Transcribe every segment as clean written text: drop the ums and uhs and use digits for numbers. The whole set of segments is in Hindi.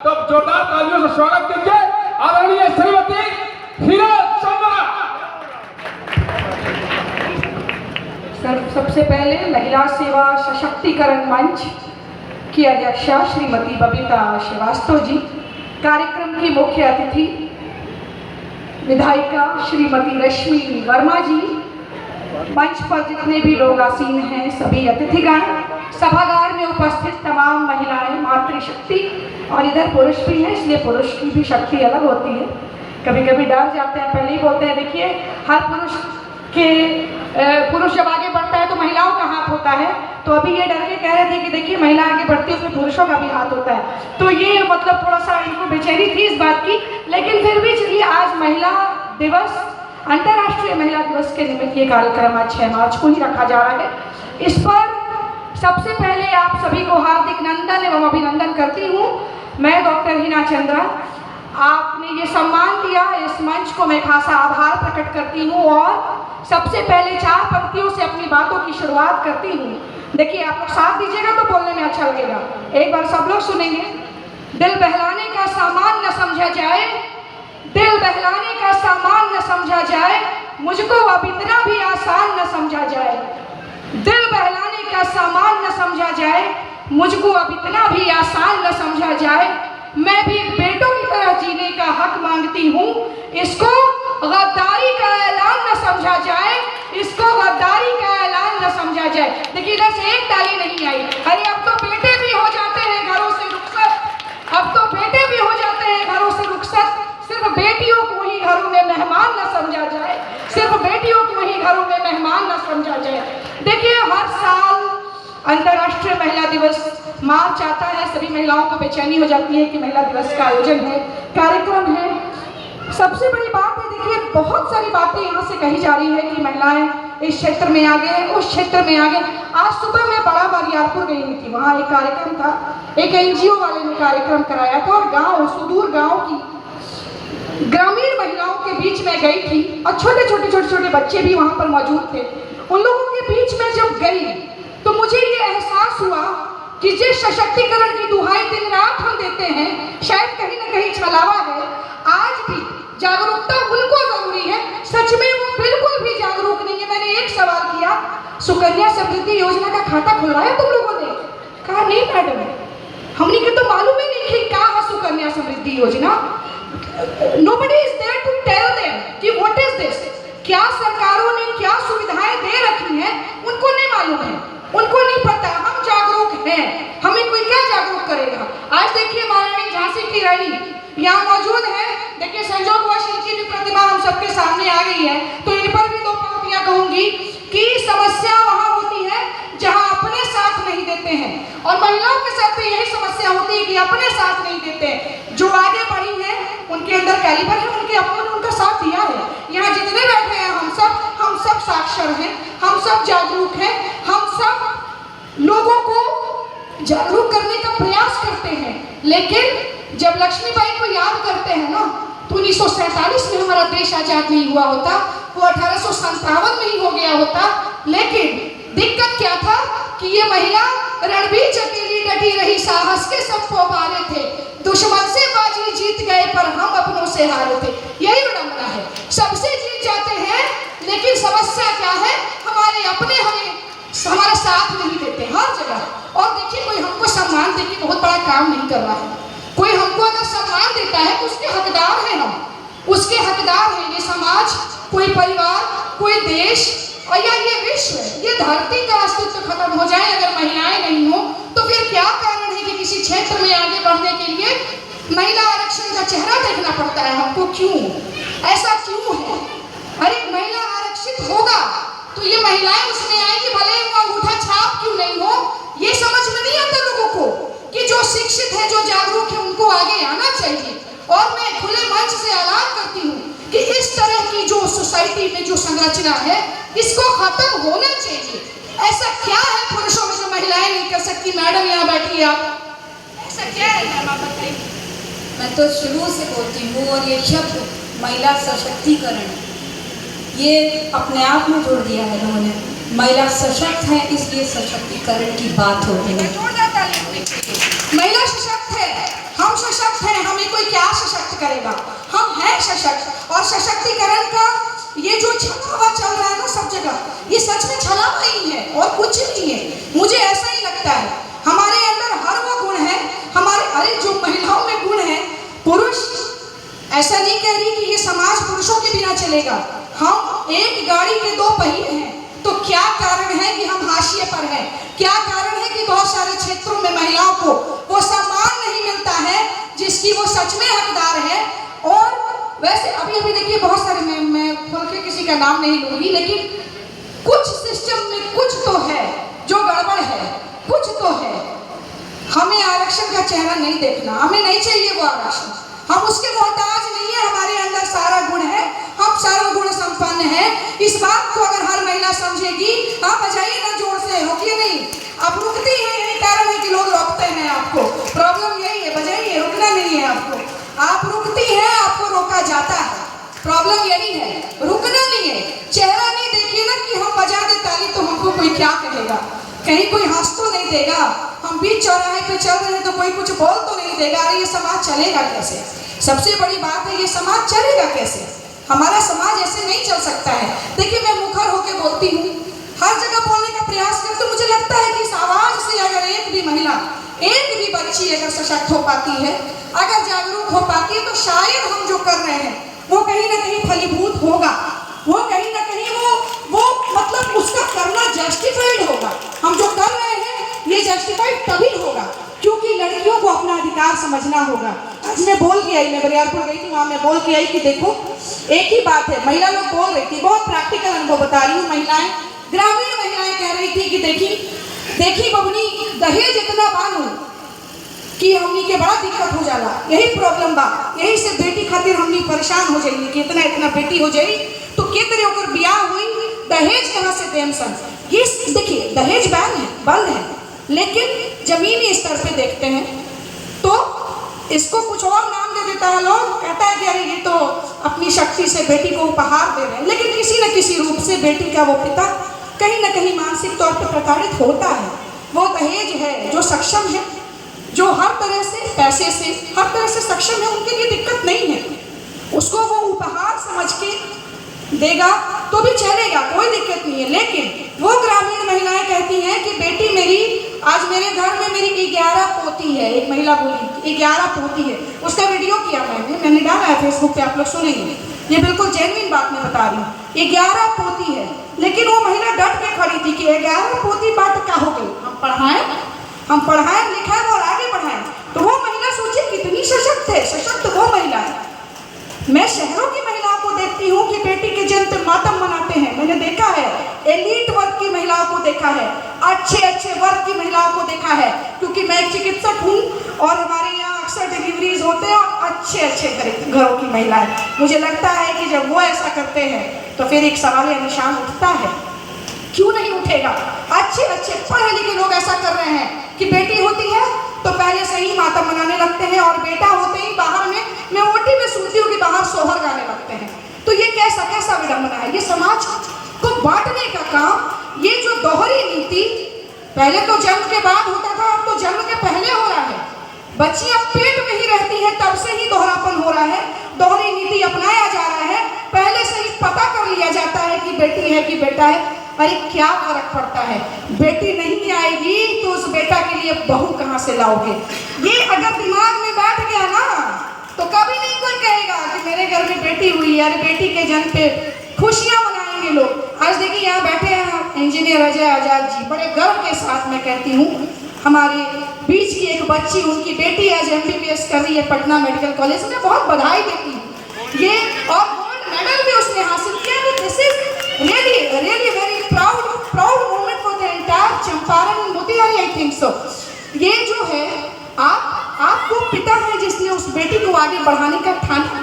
तो जोरदार तालियों से स्वागत कीजिए आदरणीय श्रीमती हीरा चंद्रा। सबसे पहले महिला सेवा सशक्तिकरण मंच की अध्यक्षा श्रीमती बबीता श्रीवास्तव जी, कार्यक्रम की मुख्य अतिथि विधायिका श्रीमती रश्मि वर्मा जी, मंच पर जितने भी लोग आसीन हैं सभी अतिथिगण, सभागार में उपस्थित तमाम महिलाएं, मातृशक्ति, और इधर पुरुष भी हैं इसलिए पुरुष की भी शक्ति अलग होती है। कभी कभी डर जाते हैं, पहले ही बोलते हैं देखिए हर पुरुष जब आगे बढ़ता है तो महिलाओं का हाथ होता है, तो अभी ये डर के कह रहे थे कि देखिए महिला आगे बढ़ती है उसमें पुरुषों का भी हाथ होता है, तो ये मतलब थोड़ा सा इनको बेचैनी थी इस बात की। लेकिन फिर भी चलिए, आज महिला दिवस, अंतर्राष्ट्रीय महिला दिवस के निमित्त ये कार्यक्रम आज 6 मार्च को ही रखा जा रहा है। इस पर सबसे पहले आप सभी को हार्दिक नंदन एवं अभिनंदन करती हूँ। मैं डॉक्टर हीना चंद्रा, आपने ये सम्मान दिया, इस मंच को मैं खासा आभार प्रकट करती हूँ और सबसे पहले 4 पंक्तियों से अपनी बातों की शुरुआत करती हूँ। देखिए आप लोग साथ दीजिएगा तो बोलने में अच्छा लगेगा। एक बार सब लोग सुनेंगे। दिल बहलाने का सामान न समझा जाए, दिल बहलाने का सामान न समझा जाए, मुझको अब इतना भी आसान न समझा जाए। दिल बहलाने का सामान न समझा जाए, मुझको अब इतना भी आसान न समझा जाए। मैं भी बेटों की तरह जीने का हक मांगती हूँ, इसको गद्दारी का ऐलान न समझा जाए, इसको गद्दारी का ऐलान न समझा जाए। देखिए इधर से एक ताली नहीं आई। अरे अब तो बेटे भी हो जाते हैं घरों से रुखसत, अब तो बेटे भी हो जाते हैं घरों से रुखसत। सिर्फ बेटियों को ही घरों में मेहमान न समझा जाए, सिर्फ बेटियों को ही घरों में मेहमान न समझा जाए। देखिए हर साल अंतर्राष्ट्रीय महिला दिवस मार्च आता है, सभी महिलाओं को बेचैनी हो जाती है कि महिला दिवस का आयोजन है, कार्यक्रम है। सबसे बड़ी बात है, देखिए बहुत सारी बातें यहाँ से कही जा रही है कि महिलाएं इस क्षेत्र में आगे, उस क्षेत्र में आगे। आज सुबह मैं बड़ा बरियारपुर गई हुई थी, वहाँ एक कार्यक्रम था, एक NGO वाले ने कार्यक्रम कराया था और गाँव, सुदूर गाँव की ग्रामीण महिलाओं के बीच में गई थी और छोटे बच्चे भी वहाँ पर मौजूद थे। उन लोगों के बीच में जब गई तो मुझे ये एहसास हुआ कि जिस सशक्तिकरण की दुहाई दिन रात हम देते हैं, शायद कहीं ना कहीं छलावा है। आज भी जागरूकता उनको जरूरी है, सच में वो बिल्कुल भी जागरूक नहीं है। मैंने एक सवाल किया, सुकन्या समृद्धि योजना का खाता खुलवाया तुम लोगों ने? कहा नहीं मैडम, हमने के तो मालूम ही नहीं कि क्या है सुकन्या समृद्धि योजना। Nobody is there to tell them कि what is this? क्या सरकारों ने क्या सुविधाएं दे रखी हैं, उनको नहीं मालूम है, उनको नहीं पता। हम जागरूक हैं, हमें कोई क्या जागरूक करेगा। आज देखिए महारानी झांसी की रानी यहाँ मौजूद है। देखिए संजोगवश इनकी भी प्रतिमा हम सबके सामने आ गई है, तो इन पर भी 2 पंक्तियां कहूंगी कि समस्या वहां होती है जहां अपने साथ नहीं देते हैं, और महिलाओं के साथ भी यही समस्या होती है कि अपने साथ नहीं देते हैं। जो आगे बढ़ी है उनके अंदर कैलिबर है, उनके अपनों ने उनका साथ दिया है। यहाँ जितने बैठे हैं हम सब साक्षर हैं, हम सब जागरूक हैं, हम सब लोगों को जागरूक करने का प्रयास करते हैं। लेकिन जब लक्ष्मीबाई को याद करते हैं ना, तो 1947 में हमारा देश आजाद नहीं हुआ होता, वो 1857 में ही हो गया होता। लेकिन दिक्कत क्या था कि ये महिला रणबीर अकेली डटी रही, साहस के सब पोबारे थे, दुश्मन से बाजी जीत गए पर हम अपनों से हारे थे। यही विडंबना है, सबसे जीत जाते हैं लेकिन समस्या क्या है, हमारे अपने हमारा साथ नहीं देते हर जगह। और देखिए कोई हमको सम्मान देके बहुत बड़ा काम नहीं कर रहा है। कोई हमको अगर सम्मान देता है तो उसके हकदार हैं, हम उसके हकदार हैं। ये समाज, कोई परिवार, कोई देश और या ये विश्व, ये धरती का अस्तित्व खत्म हो जाए अगर महिलाएं नहीं हो, तो फिर क्या कारण है कि किसी क्षेत्र में आगे बढ़ने के लिए महिला आरक्षण का चेहरा देखना पड़ता है हमको? क्यों ऐसा क्यों है? अरे महिला आरक्षित होगा तो ये महिलाएं उसमें आएंगी, भले वो अंगूठा छाप क्यों नहीं हो। ये समझ में नहीं आता लोगों को कि जो शिक्षित है, जो जागरूक है, उनको आगे आना चाहिए। और मैं खुले मंच से ऐलान करती हूँ कि इस तरह की जो सोसाइटी में जो संरचना है, इसको खत्म होना चाहिए। ऐसा क्या है पुरुषों में जो महिलाएं नहीं कर सकती? मैडम यहाँ बैठी आप, ऐसा क्या है मैम, आप बताइए। मैं तो शुरू से बोलती हूँ, और ये शब्द महिला सशक्तिकरण, ये अपने आप में जोड़ दिया है लोगों ने। महिला सशक्त है इसलिए सशक्तिकरण की बात हो रही है। महिला सशक्त है, हम सशक्त क्या सशक्त करेगा? हम हैं सशक्त, और सशक्तिकरण का ये जो छलावा चल रहा है ना सब जगह, ये सच में छलावा ही है और कुछ नहीं है। मुझे ऐसा ही लगता है हमारे अंदर हर वो गुण है, हमारे अरे जो महिलाओं में गुण है, पुरुष, ऐसा नहीं कह रही कि ये समाज पुरुषों के बिना चलेगा। हम एक गाड़ी के दो पहिए हैं, तो क्या कारण है कि हम हाशिए पर हैं? क्या कारण है कि बहुत सारे क्षेत्रों में महिलाओं को वो सम्मान नहीं मिलता है जिसकी वो सच में हकदार है? और वैसे अभी अभी देखिए बहुत सारे, मैं खोल के किसी का नाम नहीं लूंगी, लेकिन कुछ सिस्टम में कुछ तो है जो गड़बड़ है, कुछ तो है। हमें आरक्षण का चेहरा नहीं देखना, हमें नहीं चाहिए वो आरक्षण, हम उसके मोहताज नहीं है, हमारे अंदर सारा गुण है, हम सर्व गुण संपन्न हैं। इस बात को अगर हर महिला समझेगी, आप बजाइए ना जोर से, रोकिए नहीं, आप रुकती हैं, यही कारण है कि लोग रोकते हैं आपको, प्रॉब्लम यही है, बजाइए, रुकना नहीं है आपको, आप रुकती हैं, आपको रोका जाता है, प्रॉब्लम यही है, रुकना नहीं है। चेहरा नहीं देखिए ना कि हम बजा दे ताली तो हमको कोई क्या कहेगा, कहीं कोई हंस तो नहीं देगा, हम बीच चौराहे पे चल रहे हैं तो कोई कुछ बोल तो नहीं देगा, अरे ये समाज चलेगा कैसे? सबसे बड़ी बात है ये समाज चलेगा कैसे? हमारा समाज ऐसे नहीं चल सकता है। देखिए मैं मुखर होकर बोलती हूँ, हर जगह बोलने का प्रयास करती हूँ, मुझे लगता है कि इस आवाज से अगर एक भी महिला, एक भी बच्ची अगर सशक्त हो पाती है, अगर जागरूक हो पाती है, तो शायद हम जो कर रहे हैं वो कहीं ना कहीं फलीभूत होगा, वो कहीं ना कहीं वो मतलब उसका करना जस्टिफाइड होगा। हम जो कर रहे हैं ये जस्टिफाइड तभी होगा क्योंकि लड़कियों को अपना अधिकार समझना होगा। आज मैं बोल के आई, मैं बरियारपुर गई थी, वहाँ मैं बोल के आई कि देखो एक ही बात है, महिला लोग बोल रही थी, बहुत प्रैक्टिकल अनुभव बता रही हूँ, महिलाएं, ग्रामीण महिलाएं कह रही थी कि देखी बबनी, दहेज इतना बानू कि हमनी के बड़ा दिक्कत हो जाला, यही प्रॉब्लम बा, यही से बेटी खातिर हमनी परेशान हो जाएंगे कि इतना बेटी हो जाई तो कितने ओकर ब्याह हुई, दहेज कहाँ से देम सन। ये देखिए दहेज बैन है, बंद है, लेकिन जमीनी स्तर पे देखते हैं तो इसको कुछ और नाम दे देता है, लोग कहता है कि अरे ये तो अपनी शक्ति से बेटी को उपहार दे रहे हैं, लेकिन किसी न किसी रूप से बेटी का वो पिता कहीं न कहीं मानसिक तौर पर प्रताड़ित होता है। वो दहेज है जो सक्षम है, जो हर तरह से पैसे से हर तरह से सक्षम है, उनके लिए दिक्कत नहीं है, उसको वो उपहार समझ के देगा तो भी चलेगा, कोई दिक्कत नहीं है। लेकिन वो ग्रामीण महिलाएं कहती हैं कि बेटी मेरी, आज मेरे घर में मेरी 11 पोती है, एक महिला बोली 11 पोती है, उसका वीडियो किया मैंने डाला है फेसबुक पे, आप लोग सुनेंगे, ये बिल्कुल जेन्युइन बात मैं बता रही हूँ, 11 पोती है, लेकिन वो महिला डट के खड़ी थी कि 11 पोती बात क्या हो गई, हम पढ़ाएं लिखाएं और आगे बढ़ाएं। तो वो महिला सोचिए कितनी सशक्त है, सशक्त वो महिला है। मैं शहरों की महिलाओं को देखती हूँ कि बेटी के जन्म पे मातम मनाते हैं, मैंने देखा है, एलीट वर्ग की महिलाओं को देखा है, अच्छे वर्ग की महिलाओं को देखा है, क्योंकि मैं एक चिकित्सक हूँ और हमारे यहाँ अक्सर डिलीवरीज होते हैं और अच्छे घरों की महिलाएं, मुझे लगता है कि जब वो ऐसा करते हैं तो फिर एक सवाल या निशान उठता है, क्यों नहीं उठेगा? अच्छे पढ़े लिखे लोग ऐसा कर रहे हैं कि बेटी होती है तो पहले से ही मातम मनाने लगते हैं और बेटा होते ही बाहर में, मैं ओटी में सुनती हूँ कि बाहर सोहर गाने लगते हैं। तो ये कैसा विडंबना है? ये समाज को बांटने का काम, ये जो दोहरी नीति, पहले तो जन्म के बाद होता था, अब तो जन्म के पहले हो रहा है, बच्चियां पेट में ही रहती है तब से ही दोहरापन हो रहा है, दोहरी नीति अपनाया जा रहा है, पहले से ही पता कर लिया जाता है कि बेटी है कि बेटा है। अरे क्या फर्क पड़ता है, बेटी नहीं आएगी तो उस बेटा के लिए बहू कहाँ से लाओगे? ये अगर दिमाग में बैठ गया ना तो कभी नहीं कोई कहेगा कि मेरे घर में बेटी हुई है, अरे बेटी के जन्म पे खुशियां मनाएंगे लोग। आज देखिए यहाँ बैठे हैं इंजीनियर अजय आजाद जी, बड़े गर्व के साथ मैं कहती हूँ, हमारे बीच की एक बच्ची, उनकी बेटी आज MBBS कर रही है पटना मेडिकल कॉलेज में, बहुत बधाई देती हूँ ये, और गोल्ड मेडल भी उसने हासिल किया। This is really very proud moment for the entire Champaran and Motihari, I think so। ये जो है आपको पिता है जिसने उस बेटी को आगे बढ़ाने का ठाना,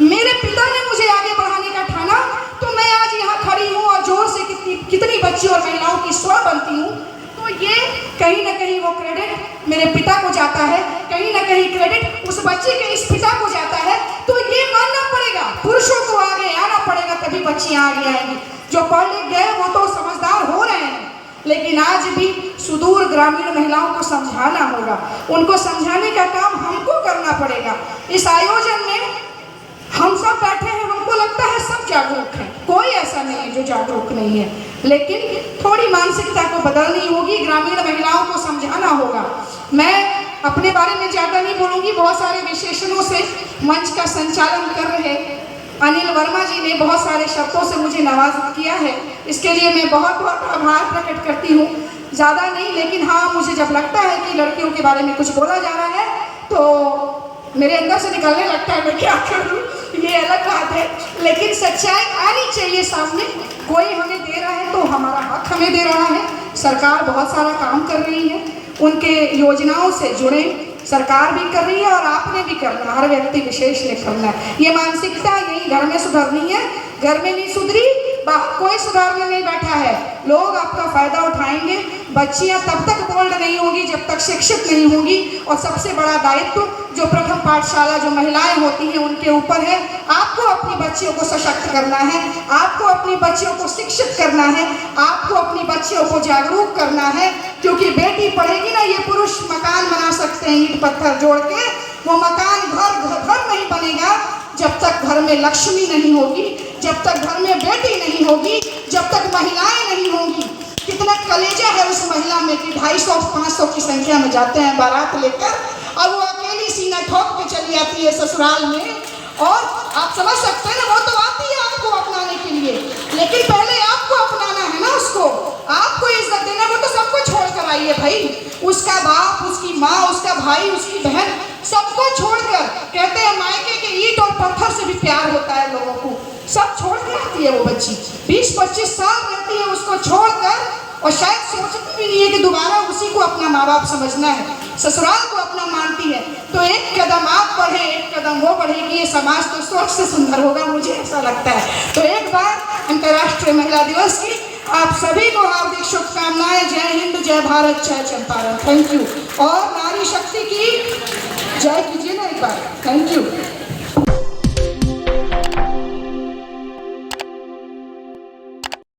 मेरे पिता ने मुझे आगे बढ़ाने का ठाना, तो मैं आज यहाँ खड़ी हूँ और जोर से कितनी बच्चियों और महिलाओं की स्वर बनती हूँ। तो ये कहीं ना कहीं वो क्रेडिट मेरे पिता को जाता है, कहीं ना कहीं क्रेडिट उस बच्चे के इस पिता को जाता है। तो ये मानना पड़ेगा, पुरुषों को आगे आना पड़ेगा, तभी बच्चियां आगे आएंगी। जो पढ़ लिख गए वो तो समझदार हो रहे हैं, लेकिन आज भी सुदूर ग्रामीण महिलाओं को समझाना होगा, उनको समझाने का काम हमको करना पड़ेगा। इस आयोजन में हम सब बैठे हैं, हमको लगता है सब जागरूक हैं, कोई ऐसा नहीं है जो जागरूक नहीं है, लेकिन थोड़ी मानसिकता को बदलनी होगी, ग्रामीण महिलाओं को समझाना होगा। मैं अपने बारे में ज़्यादा नहीं बोलूँगी, बहुत सारे विशेषणों से मंच का संचालन कर रहे अनिल वर्मा जी ने बहुत सारे शब्दों से मुझे नवाजित किया है, इसके लिए मैं बहुत बहुत आभार प्रकट करती हूँ। ज़्यादा नहीं, लेकिन हाँ, मुझे जब लगता है कि लड़कियों के बारे में कुछ बोला जा रहा है तो मेरे अंदर से निकलने लगता है मैं क्या करूँ, ये अलग बात है, लेकिन सच्चाई आनी चाहिए सामने। कोई हमें दे रहा है तो हमारा हक हमें दे रहा है। सरकार बहुत सारा काम कर रही है, उनके योजनाओं से जुड़े, सरकार भी कर रही है और आपने भी करना, हर व्यक्ति विशेष ने करना है। ये मानसिकता यही घर में सुधरनी है, घर में नहीं सुधरी बाहर कोई सुधारने नहीं बैठा है। लोग आपका फ़ायदा उठाएंगे। बच्चियां तब तक बोल्ड नहीं होगी जब तक शिक्षित नहीं होंगी, और सबसे बड़ा दायित्व जो प्रथम पाठशाला जो महिलाएं होती हैं उनके ऊपर है। आपको अपनी बच्चियों को सशक्त करना है, आपको अपनी बच्चियों को शिक्षित करना है, आपको अपनी बच्चियों को जागरूक करना है, क्योंकि बेटी पढ़ेगी ना, ये पुरुष मकान बना सकते हैं ईंट पत्थर जोड़ के, वो मकान घर नहीं बनेगा जब तक घर में लक्ष्मी नहीं होगी, जब तक घर में बेटी नहीं होगी, जब तक महिलाएं नहीं होंगी। कितना कलेजा है उस महिला में कि 250-500 की संख्या में जाते हैं बारात लेकर, और वो अकेली सीना ठोक के चली आती है ससुराल में। और आप समझ सकते हैं ना, वो तो आती है आपको अपनाने के लिए, लेकिन पहले आपको अपनाना है ना, उसको आपको इज्जत देना। वो तो सबको छोड़ कर आई है भाई, उसका बाप, उसकी माँ, उसका भाई, उसकी बहन, सबको छोड़कर। कहते हैं मायके के ईंट और पत्थर से भी प्यार होता है लोगों को, सब छोड़ के आती है वो बच्ची, 20-25 साल रहती है उसको छोड़कर, और शायद सोचती भी नहीं है कि दोबारा उसी को अपना माँ बाप समझना है, ससुराल को अपना मानती है। तो एक कदम आप बढ़े, एक कदम वो बढ़ेगी, ये समाज तो स्वर्ग से सुंदर होगा, मुझे ऐसा लगता है। तो एक बार अंतर्राष्ट्रीय महिला दिवस की आप सभी को हार्दिक शुभकामनाएं। जय हिंद, जय भारत, जय चंपारण। Thank you. और नारी शक्ति की जय कीजिए ना एक बार। Thank you.